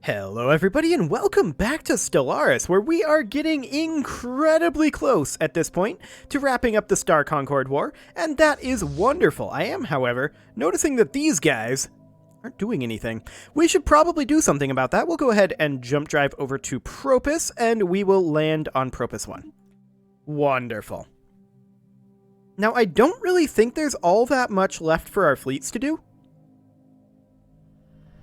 Hello everybody and welcome back to Stellaris, where we are getting incredibly close at this point to wrapping up the Star Concord War, and that is wonderful. I am, however, noticing that these guys aren't doing anything. We should probably do something about that. We'll go ahead and jump drive over to Propus, and we will land on Propus 1. Wonderful. Now, I don't really think there's all that much left for our fleets to do.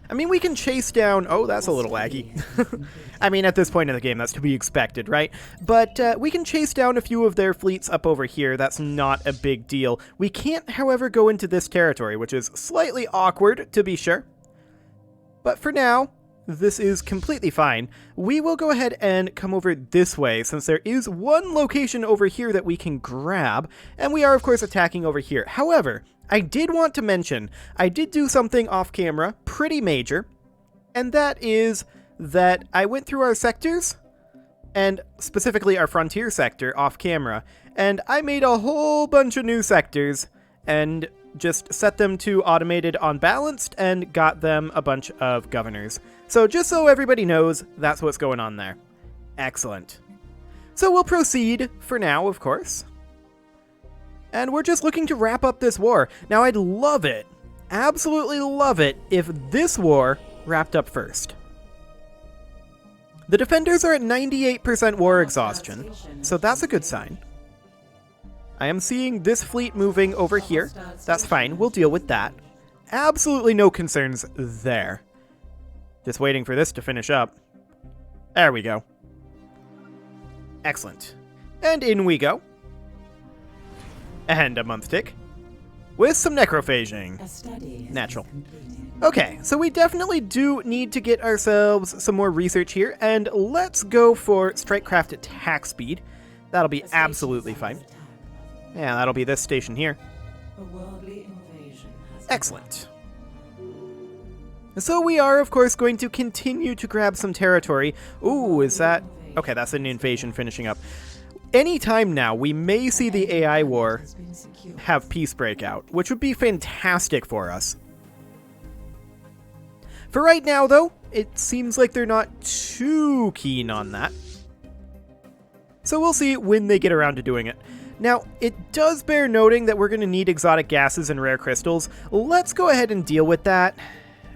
I mean, we can chase down... Oh, that's a little laggy. I mean, at this point in the game, that's to be expected, right? But we can chase down a few of their fleets up over here. That's not a big deal. We can't, however, go into this territory, which is slightly awkward, to be sure. But for now, this is completely fine. We will go ahead and come over this way, since there is one location over here that we can grab, and we are, of course, attacking over here. However, I did want to mention, I did do something off camera, pretty major, and that is that I went through our sectors, and specifically our frontier sector off camera, and I made a whole bunch of new sectors, and just set them to automated on balanced, and got them a bunch of governors. So just so everybody knows, that's what's going on there. Excellent. So we'll proceed for now, of course. And we're just looking to wrap up this war. Now, I'd love it, absolutely love it, if this war wrapped up first. The defenders are at 98% war exhaustion, so that's a good sign. I am seeing this fleet moving over here. That's fine, we'll deal with that. Absolutely no concerns there. Just waiting for this to finish up. There we go. Excellent. And in we go.And a month tick. With some necrophaging. Natural. Okay, so we definitely do need to get ourselves some more research here, and let's go for Strikecraft attack speed. That'll be absolutely fine. Yeah, that'll be this station here. Excellent. So we are, of course, going to continue to grab some territory. Ooh, is that... Okay, that's an invasion finishing up. Anytime now, we may see the AI war have peace break out, which would be fantastic for us. For right now, though, it seems like they're not too keen on that. So we'll see when they get around to doing it. Now, it does bear noting that we're going to need exotic gases and rare crystals. Let's go ahead and deal with that.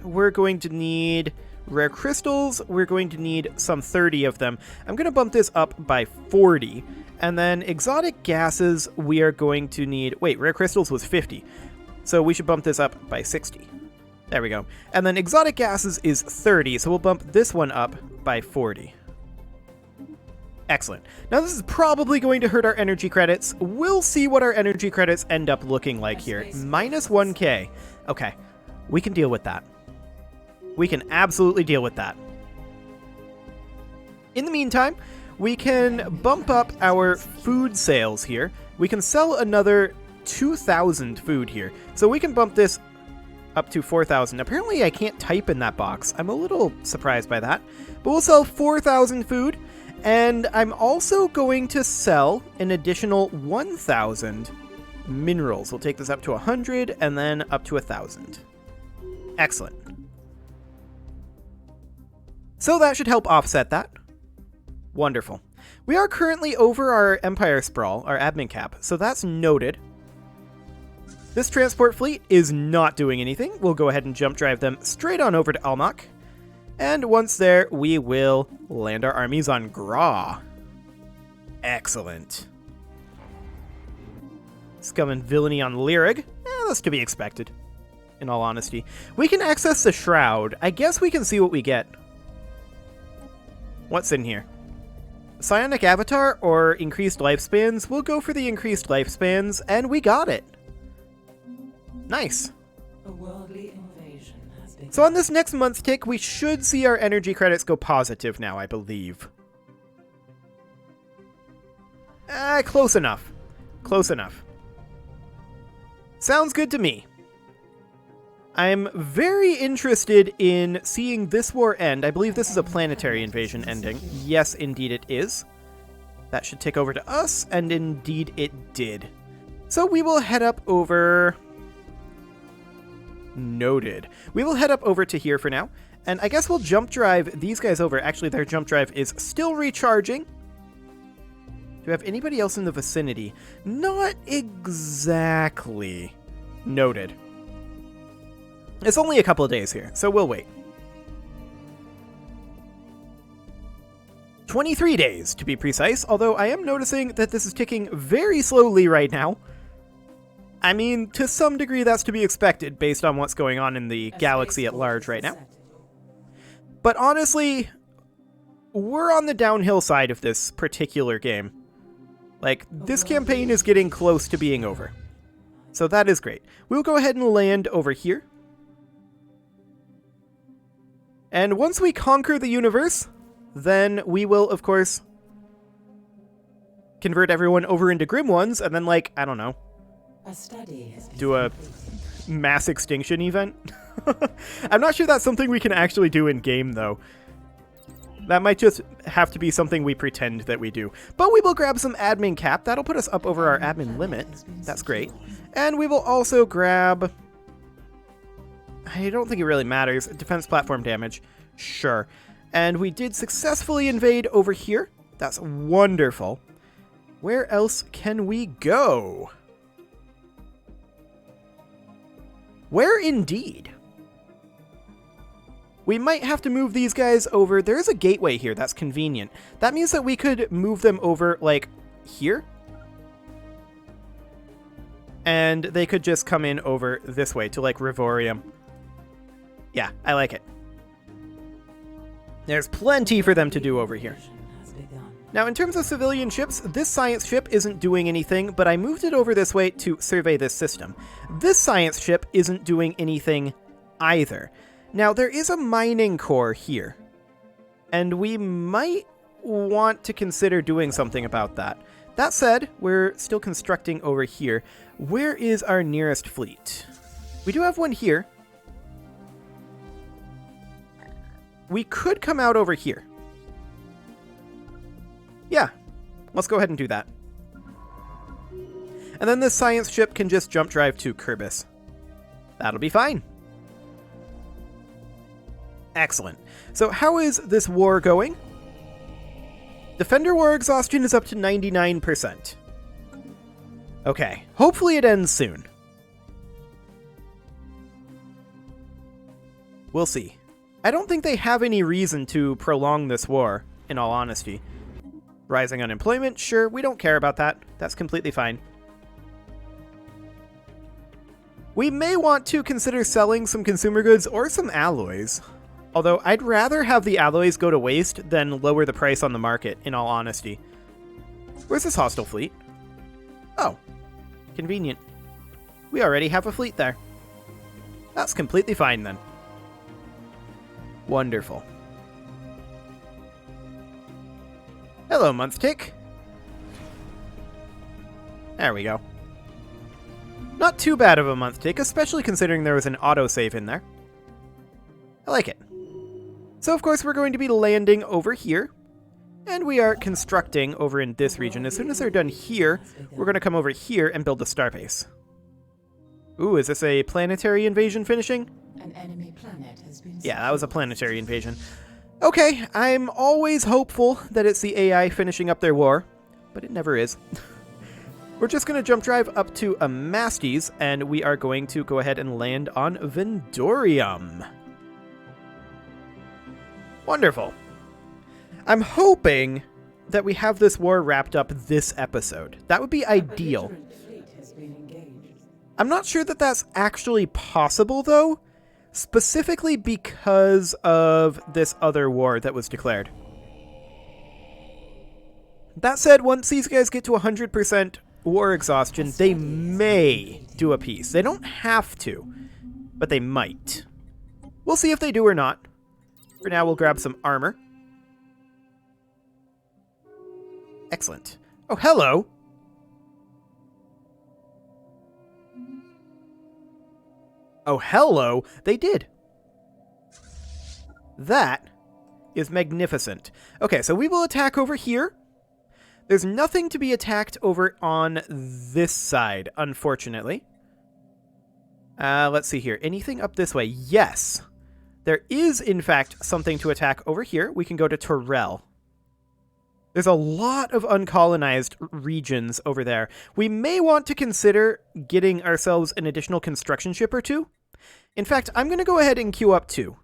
We're going to need... rare crystals, we're going to need some 30 of them. I'm going to bump this up by 40. And then exotic gases, we are going to need... Wait, rare crystals was 50. So we should bump this up by 60. There we go. And then exotic gases is 30, so we'll bump this one up by 40. Excellent. Now this is probably going to hurt our energy credits. We'll see what our energy credits end up looking like here. Minus 1k. Okay, we can deal with that. We can absolutely deal with that. In the meantime, we can bump up our food sales here. We can sell another 2,000 food here. So we can bump this up to 4,000. Apparently I can't type in that box. I'm a little surprised by that. But we'll sell 4,000 food. And I'm also going to sell an additional 1,000 minerals. We'll take this up to 100 and then up to 1,000. Excellent. So that should help offset that. Wonderful. We are currently over our Empire Sprawl, our admin cap, so that's noted. This transport fleet is not doing anything. We'll go ahead and jump drive them straight on over to Almach. And once there, we will land our armies on Gra. Excellent. Scum and villainy on Lyrig. That's to be expected, in all honesty. We can access the Shroud. I guess we can see what we get. What's in here? Psionic Avatar or increased lifespans? We'll go for the increased lifespans, and we got it. Nice. A worldly invasion has been... So on this next month tick, we should see our energy credits go positive now, I believe. Close enough. Close enough. Sounds good to me. I'm very interested in seeing this war end. I believe this is a planetary invasion ending. Yes, indeed it is. That should take over to us, and indeed it did. So we will head up over... Noted. We will head up over to here for now, And I guess we'll jump drive these guys over. Actually, their jump drive is still recharging. Do we have anybody else in the vicinity? Not exactly. Noted. It's only a couple of days here, so we'll wait. 23 days, to be precise, although I am noticing that this is ticking very slowly right now. I mean, to some degree that's to be expected based on what's going on in the galaxy at large right now. But honestly, we're on the downhill side of this particular game. Like, this campaign is getting close to being over. So that is great. We'll go ahead and land over here. And once we conquer the universe, then we will, of course, convert everyone over into Grim Ones, and then, like, I don't know, do a mass extinction event. I'm not sure that's something we can actually do in-game, though. That might just have to be something we pretend that we do. But we will grab some admin cap. That'll put us up over our admin limit. That's great. And we will also grab... I don't think it really matters. Defense platform damage. Sure. And we did successfully invade over here. That's wonderful. Where else can we go? Where indeed? We might have to move these guys over. There is a gateway here. That's convenient. That means that we could move them over, like, here. And they could just come in over this way to, like, Rivorium. Yeah, I like it. There's plenty for them to do over here. Now, in terms of civilian ships, this science ship isn't doing anything, but I moved it over this way to survey this system. This science ship isn't doing anything either. Now, there is a mining core here, and we might want to consider doing something about that. That said, we're still constructing over here. Where is our nearest fleet? We do have one here. We could come out over here. Yeah, let's go ahead and do that. And then this science ship can just jump drive to Kerbis. That'll be fine. Excellent. So how is this war going? Defender war exhaustion is up to 99%. Okay, hopefully it ends soon. We'll see. I don't think they have any reason to prolong this war, in all honesty. Rising unemployment, sure, we don't care about that. That's completely fine. We may want to consider selling some consumer goods or some alloys. Although I'd rather have the alloys go to waste than lower the price on the market, in all honesty. Where's this hostile fleet? Oh, convenient. We already have a fleet there. That's completely fine then. Wonderful. Hello, month tick. There we go. Not too bad of a month tick, especially considering there was an autosave in there. I like it. So, of course, we're going to be landing over here. And we are constructing over in this region. As soon as they're done here, we're going to come over here and build a starbase. Ooh, is this a planetary invasion finishing? An enemy planet has been Yeah, that was a planetary invasion. Okay, I'm always hopeful that it's the AI finishing up their war, but it never is. We're just going to jump drive up to Amastes, and we are going to go ahead and land on Vendorium. Wonderful. I'm hoping that we have this war wrapped up this episode. That would be ideal. I'm not sure that that's actually possible, though. Specifically because of this other war that was declared. That said, once these guys get to 100% war exhaustion, they may do a peace. They don't have to, but they might. We'll see if they do or not. For now, we'll grab some armor. Excellent. Oh, hello! Oh, hello! They did! That is magnificent. Okay, so we will attack over here. There's nothing to be attacked over on this side, unfortunately. Let's see here. Anything up this way? Yes! There is, in fact, something to attack over here. We can go to Torrell. There's a lot of uncolonized regions over there. We may want to consider getting ourselves an additional construction ship or two. In fact, I'm going to go ahead and queue up 2.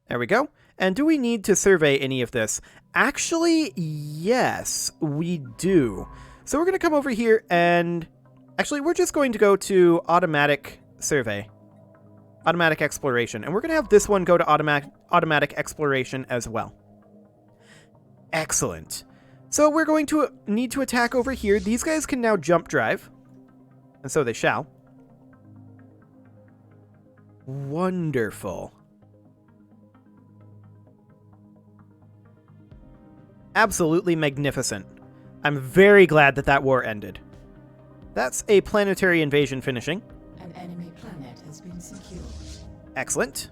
There we go. And do we need to survey any of this? Actually, yes, we do. So we're going to come over here and... Actually, we're just going to go to automatic survey. Automatic exploration. And we're going to have this one go to automatic exploration as well. Excellent. So we're going to need to attack over here. These guys can now jump drive. And so they shall. Wonderful. Absolutely magnificent. I'm very glad that that war ended. That's a planetary invasion finishing. An enemy planet has been secured. Excellent.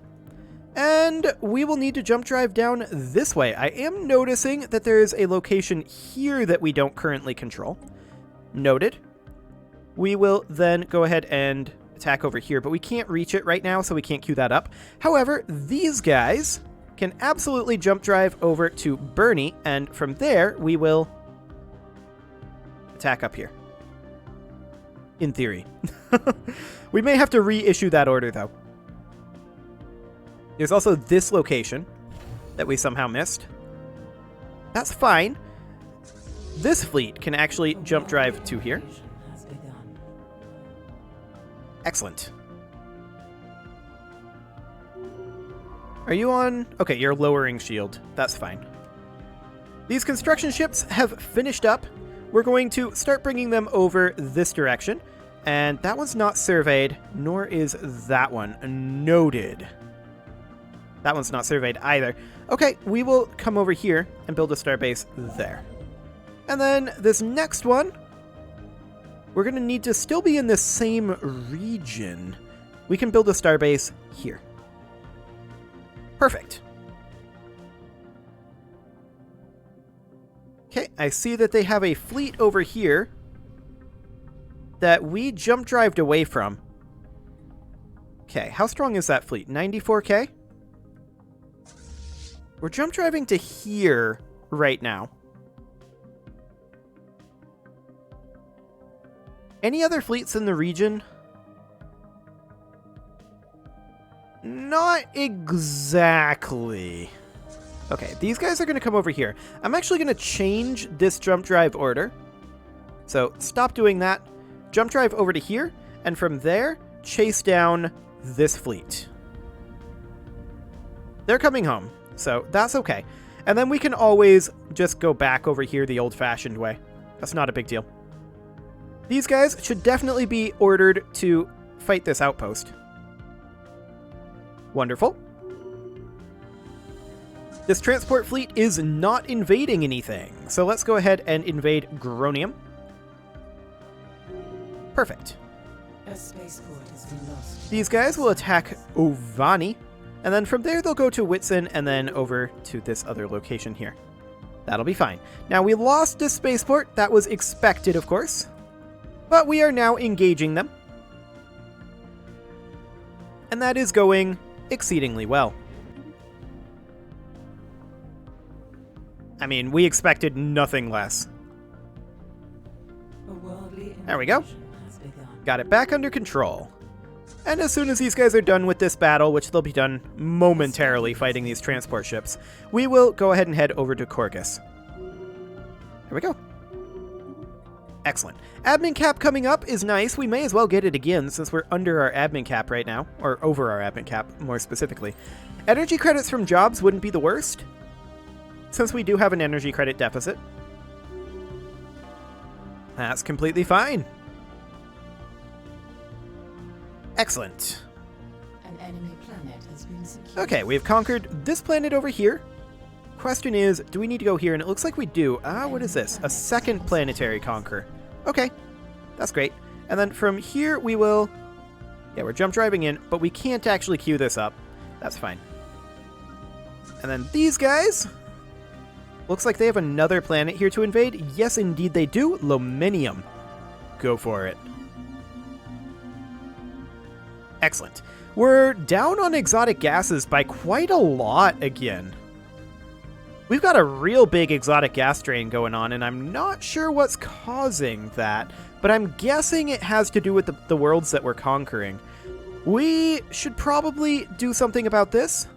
And we will need to jump drive down this way. I am noticing that there is a location here that we don't currently control. Noted. We will then go ahead and attack over here, but we can't reach it right now, so we can't queue that up. However, these guys can absolutely jump drive over to Bernie, and from there, we will attack up here. In theory. We may have to reissue that order, though. There's also this location that we somehow missed. That's fine. This fleet can actually jump drive to here. Excellent. Are you on? Okay, you're lowering shield. That's fine. These construction ships have finished up. We're going to start bringing them over this direction. And that one's not surveyed, nor is that one. Noted. That one's not surveyed either. Okay, we will come over here and build a starbase there. And then this next one, we're going to need to still be in the same region. We can build a starbase here. Perfect. Okay, I see that they have a fleet over here that we jump drived away from. Okay, how strong is that fleet? 94k? We're jump driving to here right now. Any other fleets in the region? Not exactly. Okay, these guys are going to come over here. I'm actually going to change this jump drive order. So stop doing that. Jump drive over to here, and from there, chase down this fleet. They're coming home, so that's okay. And then we can always just go back over here the old-fashioned way. That's not a big deal. These guys should definitely be ordered to fight this outpost. Wonderful. This transport fleet is not invading anything, so let's go ahead and invade Gronium. Perfect. A spaceport has been lost. These guys will attack Ovani, and then from there they'll go to Whitsun and then over to this other location here. That'll be fine. Now, we lost this spaceport. That was expected, of course. But we are now engaging them. And that is going exceedingly well. I mean, we expected nothing less. There we go. Got it back under control. And as soon as these guys are done with this battle, which they'll be done momentarily fighting these transport ships, we will go ahead and head over to Corgus. Here we go. Excellent. Admin cap coming up is nice. We may as well get it again since we're under our admin cap right now, or over our admin cap, more specifically. Energy credits from jobs wouldn't be the worst, since we do have an energy credit deficit. That's completely fine. Excellent. An enemy planet has been secured. Okay, we've conquered this planet over here. Question is, do we need to go here? And it looks like we do. What is this? A second planetary conquer. Okay, that's great. And then from here we will... Yeah, we're jump driving in, but we can't actually queue this up. That's fine. And then these guys... Looks like they have another planet here to invade. Yes, indeed they do. Lominium. Go for it. Excellent. We're down on exotic gases by quite a lot again. We've got a real big exotic gas drain going on, and I'm not sure what's causing that, but I'm guessing it has to do with the worlds that we're conquering. We should probably do something about this.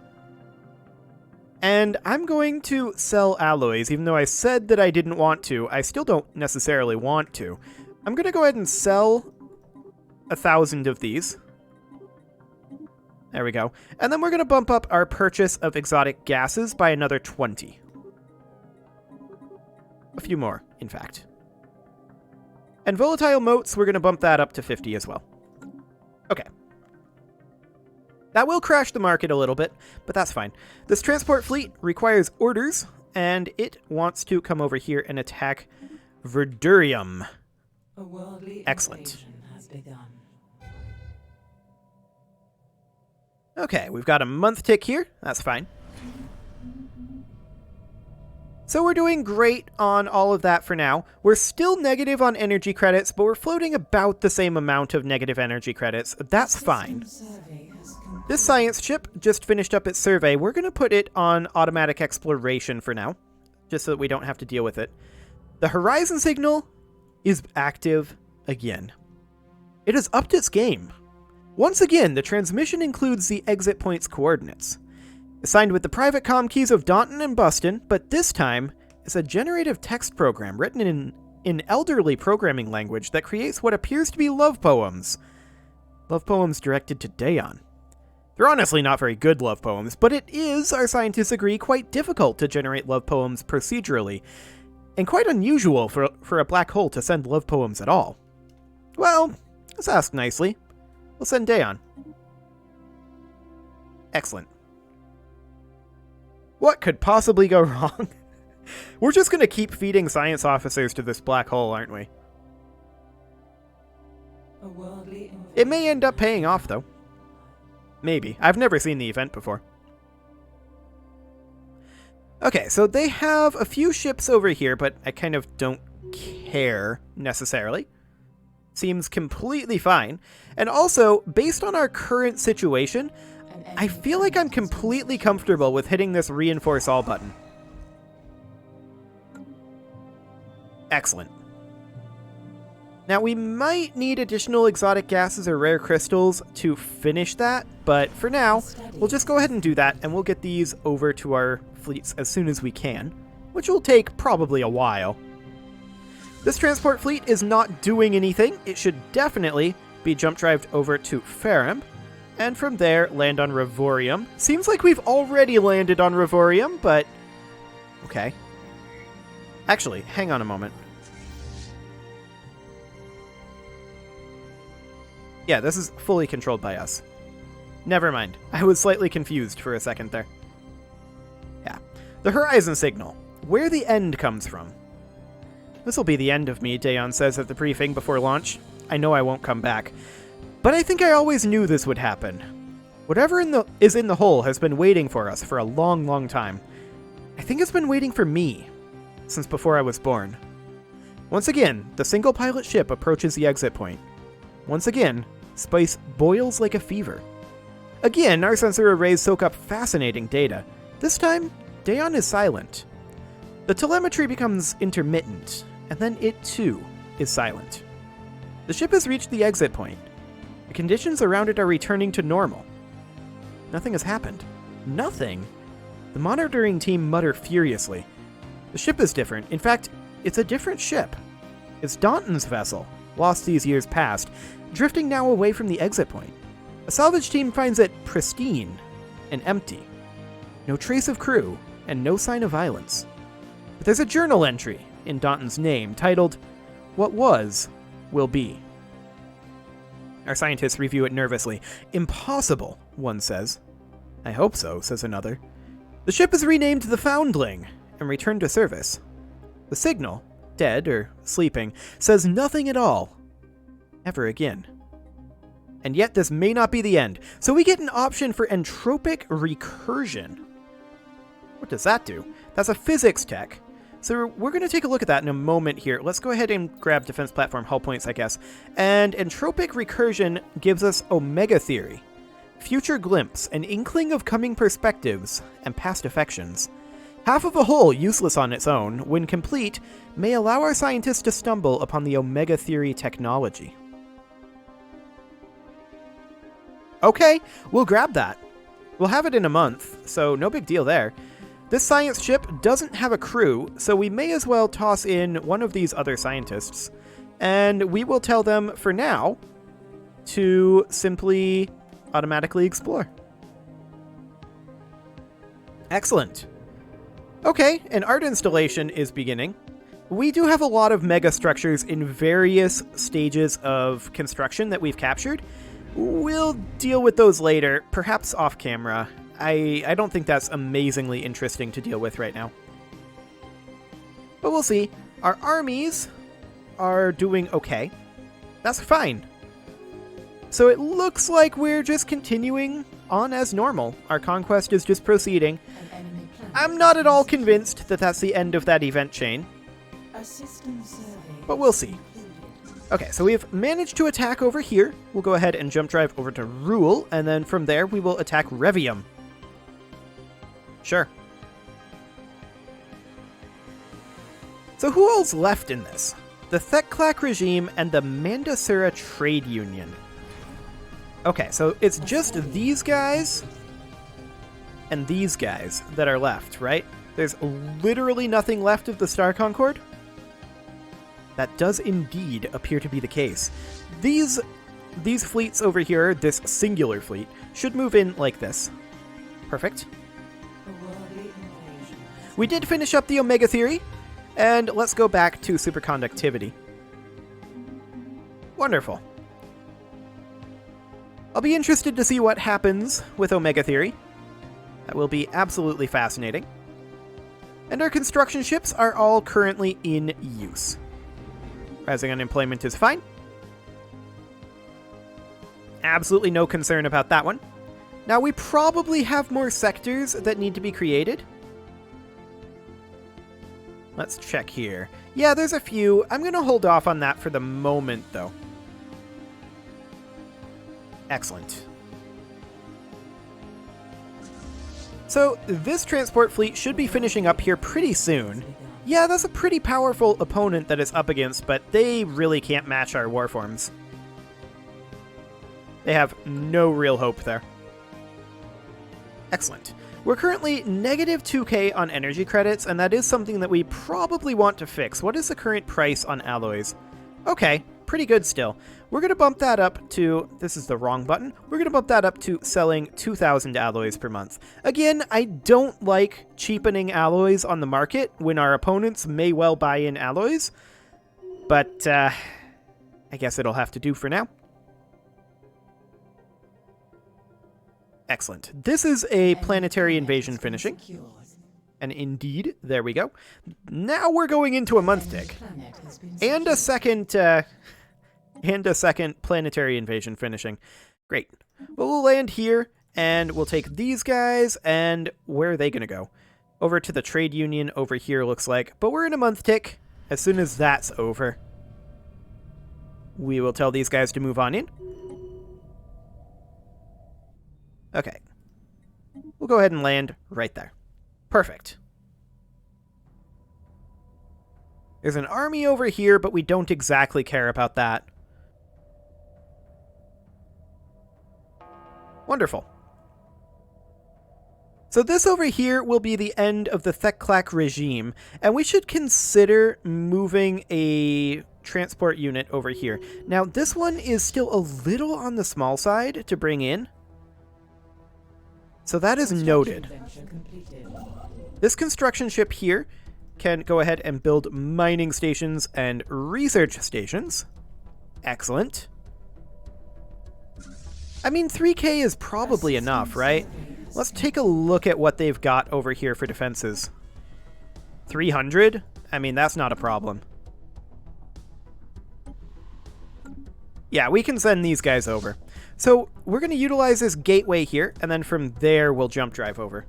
And I'm going to sell alloys, even though I said that I didn't want to. I still don't necessarily want to. I'm going to go ahead and sell 1,000 of these. There we go. And then we're going to bump up our purchase of exotic gases by another 20. A few more, in fact. And volatile motes, we're going to bump that up to 50 as well. Okay. That will crash the market a little bit, but that's fine. This transport fleet requires orders, and it wants to come over here and attack Verdurium. A worldly Excellent. invasion has begun. Okay, we've got a month tick here. That's fine. So we're doing great on all of that for now. We're still negative on energy credits, but we're floating about the same amount of negative energy credits. That's fine. This science ship just finished up its survey. We're going to put it on automatic exploration for now, just so that we don't have to deal with it. The horizon signal is active again. It has upped its game. Once again, the transmission includes the exit point's coordinates. Assigned with the private comm keys of Daunton and Buston, but this time is a generative text program written in elderly programming language that creates what appears to be love poems. Love poems directed to Dayon. They're honestly not very good love poems, but it is, our scientists agree, quite difficult to generate love poems procedurally, and quite unusual for a black hole to send love poems at all. Well, let's ask nicely. We'll send Dayon. Excellent. What could possibly go wrong? We're just going to keep feeding science officers to this black hole, aren't we? It may end up paying off, though. Maybe. I've never seen the event before. Okay, so they have a few ships over here, but I kind of don't care, necessarily. Seems completely fine. And also, based on our current situation, I feel like I'm completely comfortable with hitting this reinforce all button. Excellent. Now, we might need additional exotic gases or rare crystals to finish that, but for now, we'll just go ahead and do that, and we'll get these over to our fleets as soon as we can, which will take probably a while. This transport fleet is not doing anything. It should definitely be jump drived over to Ferrum, and from there, land on Revorium. Seems like we've already landed on Revorium, but okay. Actually, hang on a moment. Yeah, this is fully controlled by us. Never mind. I was slightly confused for a second there. Yeah. The horizon signal. Where the end comes from. This'll be the end of me, Dayon says at the briefing before launch. I know I won't come back. But I think I always knew this would happen. Whatever is in the hole has been waiting for us for a long, long time. I think it's been waiting for me since before I was born. Once again, the single-pilot ship approaches the exit point. Once again, spice boils like a fever. Again, our sensor arrays soak up fascinating data. This time, Dayon is silent. The telemetry becomes intermittent, and then it too is silent. The ship has reached the exit point. The conditions around it are returning to normal. Nothing has happened. Nothing? The monitoring team mutter furiously. The ship is different. In fact, it's a different ship. It's Daunton's vessel, lost these years past, drifting now away from the exit point. A salvage team finds it pristine and empty. No trace of crew, and no sign of violence. But there's a journal entry in Daunton's name titled, "What Was, Will Be." Our scientists review it nervously. "Impossible," one says. "I hope so," says another. The ship is renamed the Foundling and returned to service. The signal, dead or sleeping, says nothing at all. Ever again. And yet this may not be the end, so we get an option for entropic recursion. What does that do? That's a physics tech. So we're going to take a look at that in a moment here. Let's go ahead and grab defense platform hull points, I guess. And entropic recursion gives us Omega Theory. Future glimpse, an inkling of coming perspectives and past affections. Half of a whole, useless on its own, when complete, may allow our scientists to stumble upon the Omega Theory technology. Okay, we'll grab that. We'll have it in a month, so no big deal there. This science ship doesn't have a crew, so we may as well toss in one of these other scientists. And we will tell them, for now, to simply automatically explore. Excellent. Okay, an art installation is beginning. We do have a lot of megastructures in various stages of construction that we've captured. We'll deal with those later, perhaps off camera. I don't think that's amazingly interesting to deal with right now. But we'll see. Our armies are doing okay. That's fine. So it looks like we're just continuing on as normal. Our conquest is just proceeding. I'm not at all convinced that that's the end of that event chain. But we'll see. Okay, so we've managed to attack over here. We'll go ahead and jump drive over to Rule, and then from there we will attack Revium. Sure. So who all's left in this? The Thek-Clack regime and the Mandasura Trade Union. Okay, so it's just these guys and these guys that are left, right? There's literally nothing left of the Star Concord? That does indeed appear to be the case. These fleets over here, this singular fleet, should move in like this. Perfect. We did finish up the Omega Theory, and let's go back to superconductivity. Wonderful. I'll be interested to see what happens with Omega Theory. That will be absolutely fascinating. And our construction ships are all currently in use. Rising unemployment is fine. Absolutely no concern about that one. Now, we probably have more sectors that need to be created. Let's check here. Yeah, there's a few. I'm going to hold off on that for the moment, though. Excellent. So, this transport fleet should be finishing up here pretty soon. Yeah, that's a pretty powerful opponent that it's up against, but they really can't match our warforms. They have no real hope there. Excellent. We're currently negative 2k on energy credits, and that is something that we probably want to fix. What is the current price on alloys? Okay, pretty good still. We're going to bump that up to, this is the wrong button, we're going to bump that up to selling 2,000 alloys per month. Again, I don't like cheapening alloys on the market when our opponents may well buy in alloys, but I guess it'll have to do for now. Excellent. This is a planetary invasion finishing. And indeed, there we go. Now we're going into a month tick. And a second planetary invasion finishing. Great. Well, we'll land here, and we'll take these guys, and where are they going to go? Over to the trade union over here, looks like. But we're in a month tick. As soon as that's over, we will tell these guys to move on in. Okay. We'll go ahead and land right there. Perfect. There's an army over here, but we don't exactly care about that. Wonderful. So this over here will be the end of the Thek-Clack regime, and we should consider moving a transport unit over here. Now, this one is still a little on the small side to bring in. So that is noted. This construction ship here can go ahead and build mining stations and research stations. Excellent. I mean, 3k is probably enough, right? Let's take a look at what they've got over here for defenses. 300? I mean, that's not a problem. Yeah, we can send these guys over. So we're going to utilize this gateway here, and then from there we'll jump drive over.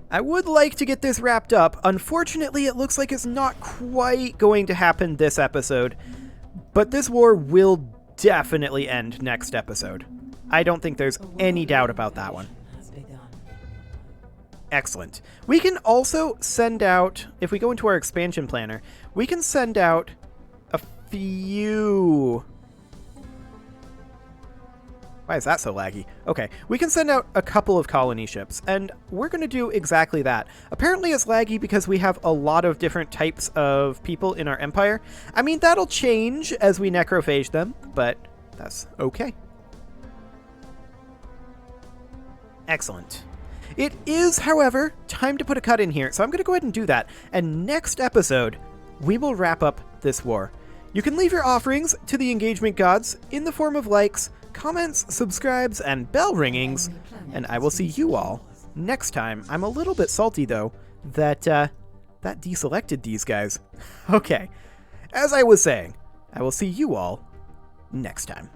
I would like to get this wrapped up. Unfortunately, it looks like it's not quite going to happen this episode, but this war will definitely end next episode. I don't think there's any doubt about that one. Has begun. Excellent. We can also send out, if we go into our expansion planner, we can send out a few... Why is that so laggy? Okay, we can send out a couple of colony ships, and we're going to do exactly that. Apparently it's laggy because we have a lot of different types of people in our empire. I mean, that'll change as we necrophage them, but that's okay. Excellent. It is, however, time to put a cut in here, so I'm going to go ahead and do that. And next episode, we will wrap up this war. You can leave your offerings to the engagement gods in the form of likes, comments, subscribes, and bell ringings, and I will see you all next time. I'm a little bit salty, though, that deselected these guys. Okay, as I was saying, I will see you all next time.